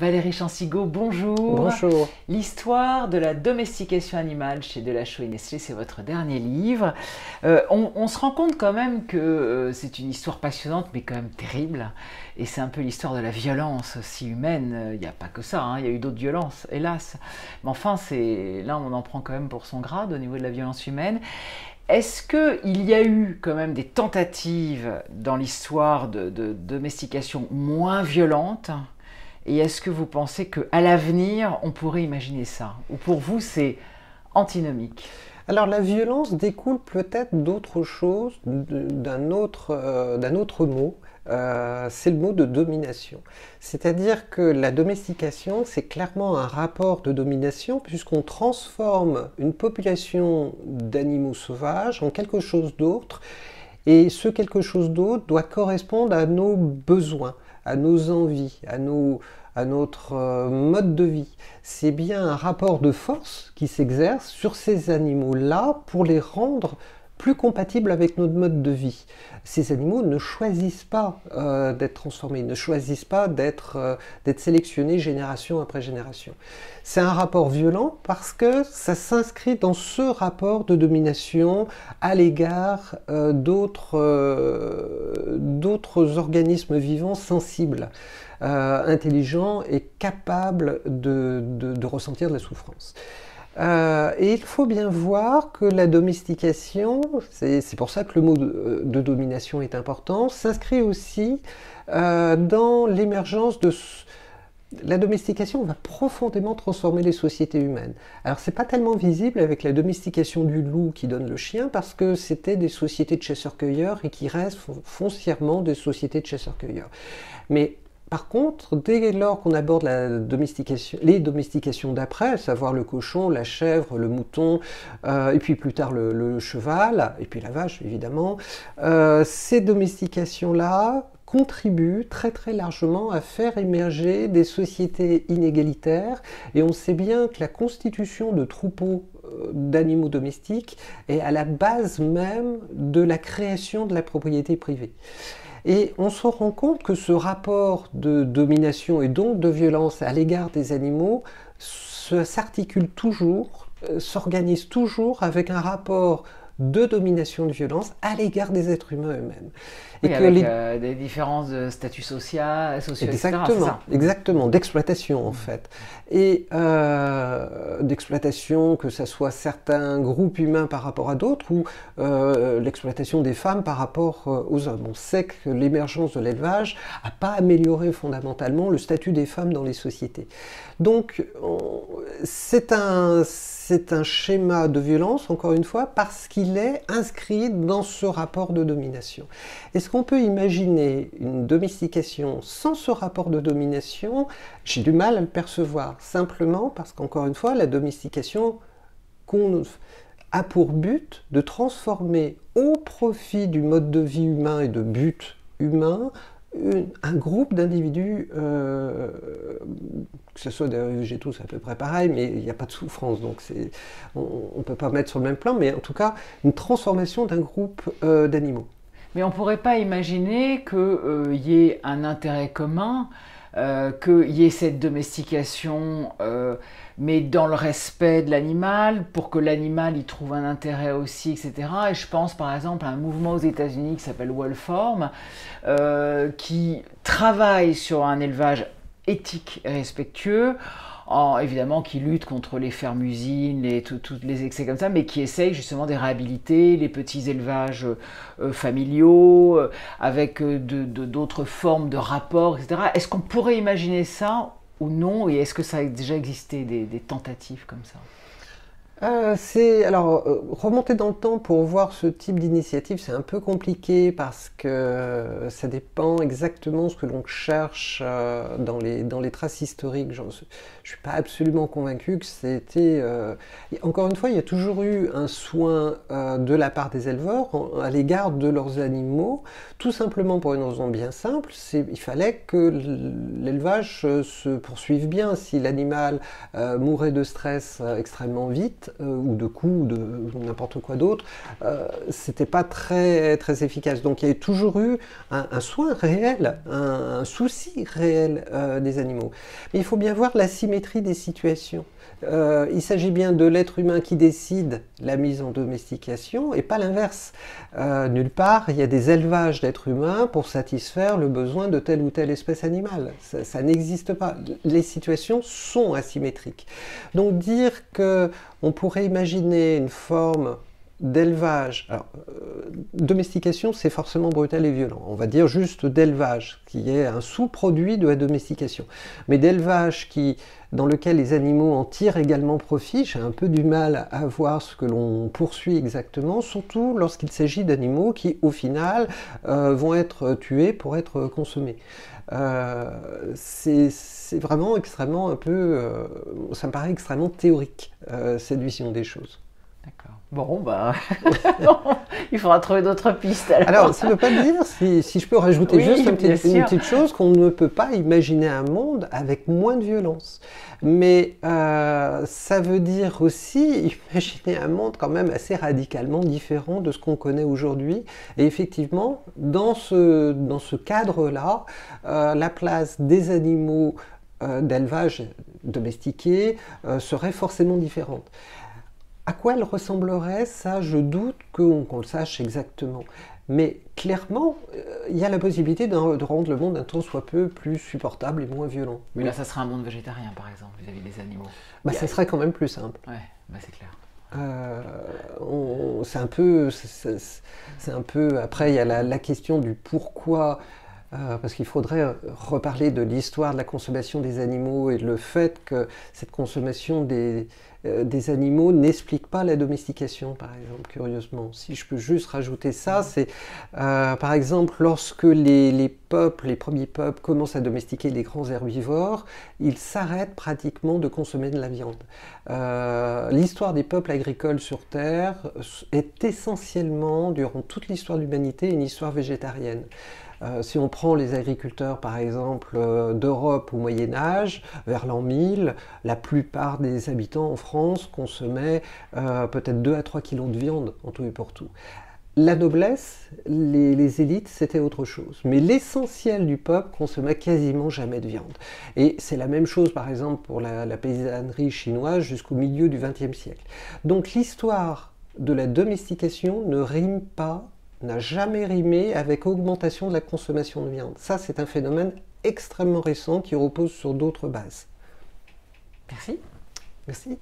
Valérie Chansigo, bonjour. Bonjour. L'histoire de la domestication animale chez Delachaux et Nestlé, c'est votre dernier livre. On se rend compte quand même que c'est une histoire passionnante, mais quand même terrible. Et c'est un peu l'histoire de la violence aussi humaine. Il n'y a pas que ça, hein. Il y a eu d'autres violences, hélas. Mais enfin, là, on en prend quand même pour son grade au niveau de la violence humaine. Est-ce qu'il y a eu quand même des tentatives dans l'histoire de domestication moins violentes? Et est-ce que vous pensez qu'à l'avenir, on pourrait imaginer ça? Ou pour vous, c'est antinomique? Alors la violence découle peut-être d'autre chose, d'un autre mot, c'est le mot de domination. C'est-à-dire que la domestication, c'est clairement un rapport de domination puisqu'on transforme une population d'animaux sauvages en quelque chose d'autre, et ce quelque chose d'autre doit correspondre à nos besoins, à nos envies, à notre mode de vie. C'est bien un rapport de force qui s'exerce sur ces animaux-là pour les rendre plus compatibles avec notre mode de vie. Ces animaux ne choisissent pas d'être transformés, ils ne choisissent pas d'être sélectionnés génération après génération. C'est un rapport violent parce que ça s'inscrit dans ce rapport de domination à l'égard d'autres organismes vivants sensibles, intelligents et capables de ressentir de la souffrance. Et il faut bien voir que la domestication, c'est pour ça que le mot de domination est important, s'inscrit aussi dans l'émergence de... La domestication va profondément transformer les sociétés humaines. Alors c'est pas tellement visible avec la domestication du loup qui donne le chien, parce que c'était des sociétés de chasseurs-cueilleurs et qui restent foncièrement des sociétés de chasseurs-cueilleurs. Mais par contre, dès lors qu'on aborde les domestications d'après, à savoir le cochon, la chèvre, le mouton, et puis plus tard le cheval, et puis la vache évidemment, ces domestications-là contribuent très très largement à faire émerger des sociétés inégalitaires, et on sait bien que la constitution de troupeaux d'animaux domestiques est à la base même de la création de la propriété privée. Et on se rend compte que ce rapport de domination et donc de violence à l'égard des animaux s'articule toujours, s'organise toujours avec un rapport de domination, de violence à l'égard des êtres humains eux-mêmes. Oui, avec des différences de statut social, sociaux, exactement, etc. C'est ça. Exactement, d'exploitation en fait. Et d'exploitation, que ce soit certains groupes humains par rapport à d'autres, ou l'exploitation des femmes par rapport aux hommes. On sait que l'émergence de l'élevage n'a pas amélioré fondamentalement le statut des femmes dans les sociétés. Donc c'est un schéma de violence, encore une fois, parce qu'il est inscrit dans ce rapport de domination. Est-ce qu'on peut imaginer une domestication sans ce rapport de domination? J'ai du mal à le percevoir, simplement parce qu'encore une fois, la domestication a pour but de transformer au profit du mode de vie humain et de buts humains un groupe d'individus, que ce soit des végétaux, c'est à peu près pareil, mais il n'y a pas de souffrance, donc on ne peut pas mettre sur le même plan, mais en tout cas, une transformation d'un groupe d'animaux. Mais on ne pourrait pas imaginer qu'il y ait un intérêt commun, qu'il y ait cette domestication, mais dans le respect de l'animal, pour que l'animal y trouve un intérêt aussi, etc. Et je pense par exemple à un mouvement aux États-Unis qui s'appelle Wolform, qui travaille sur un élevage éthique et respectueux, évidemment qui lutte contre les fermes-usines, tous les excès comme ça, mais qui essaye justement de réhabiliter les petits élevages familiaux, avec d'autres formes de rapports, etc. Est-ce qu'on pourrait imaginer ça ou non? Et est-ce que ça a déjà existé, des tentatives comme ça? Remonter dans le temps pour voir ce type d'initiative, c'est un peu compliqué parce que ça dépend exactement ce que l'on cherche dans les traces historiques. Je ne suis pas absolument convaincu que c'était... Encore une fois, il y a toujours eu un soin de la part des éleveurs à l'égard de leurs animaux, tout simplement pour une raison bien simple, il fallait que l'élevage se poursuive bien. Si l'animal mourait de stress extrêmement vite, chasse ou de coups ou de n'importe quoi d'autre, c'était pas très, très efficace. Donc il y a toujours eu un soin réel, un souci réel des animaux. Mais il faut bien voir la symétrie des situations. Il s'agit bien de l'être humain qui décide la mise en domestication et pas l'inverse. Nulle part, il y a des élevages d'êtres humains pour satisfaire le besoin de telle ou telle espèce animale. Ça n'existe pas. Les situations sont asymétriques. Donc dire qu'on pourrait imaginer une forme d'élevage. Alors, domestication, c'est forcément brutal et violent. On va dire juste d'élevage, qui est un sous-produit de la domestication. Mais d'élevage dans lequel les animaux en tirent également profit, j'ai un peu du mal à voir ce que l'on poursuit exactement, surtout lorsqu'il s'agit d'animaux qui, au final, vont être tués pour être consommés. C'est vraiment extrêmement ça me paraît extrêmement théorique, cette vision des choses. D'accord. Bon, bah, il faudra trouver d'autres pistes. Alors, ça ne veut pas dire, si je peux rajouter oui, juste une petite chose, qu'on ne peut pas imaginer un monde avec moins de violence. Mais ça veut dire aussi imaginer un monde quand même assez radicalement différent de ce qu'on connaît aujourd'hui. Et effectivement, dans ce cadre-là, la place des animaux d'élevage domestiqués serait forcément différente. À quoi elle ressemblerait, ça, je doute qu'on le sache exactement. Mais clairement, il y a la possibilité de rendre le monde un tant soit peu plus supportable et moins violent. Mais là, ça serait un monde végétarien, par exemple, vis-à-vis des animaux. Bah, ça serait quand même plus simple. Ouais, bah, c'est clair. C'est un peu. Après, il y a la question du pourquoi. Parce qu'il faudrait reparler de l'histoire de la consommation des animaux et le fait que cette consommation des animaux n'explique pas la domestication, par exemple, curieusement. Si je peux juste rajouter ça, c'est par exemple lorsque les premiers peuples commencent à domestiquer les grands herbivores, ils s'arrêtent pratiquement de consommer de la viande. L'histoire des peuples agricoles sur Terre est essentiellement, durant toute l'histoire de l'humanité, une histoire végétarienne. Si on prend les agriculteurs, par exemple, d'Europe au Moyen-Âge, vers l'an 1000, la plupart des habitants en France consommaient peut-être 2 à 3 kilos de viande en tout et pour tout. La noblesse, les élites, c'était autre chose. Mais l'essentiel du peuple consommait quasiment jamais de viande. Et c'est la même chose, par exemple, pour la paysannerie chinoise jusqu'au milieu du XXe siècle. Donc l'histoire de la domestication ne rime pas, n'a jamais rimé avec augmentation de la consommation de viande. Ça, c'est un phénomène extrêmement récent qui repose sur d'autres bases. Merci. Merci.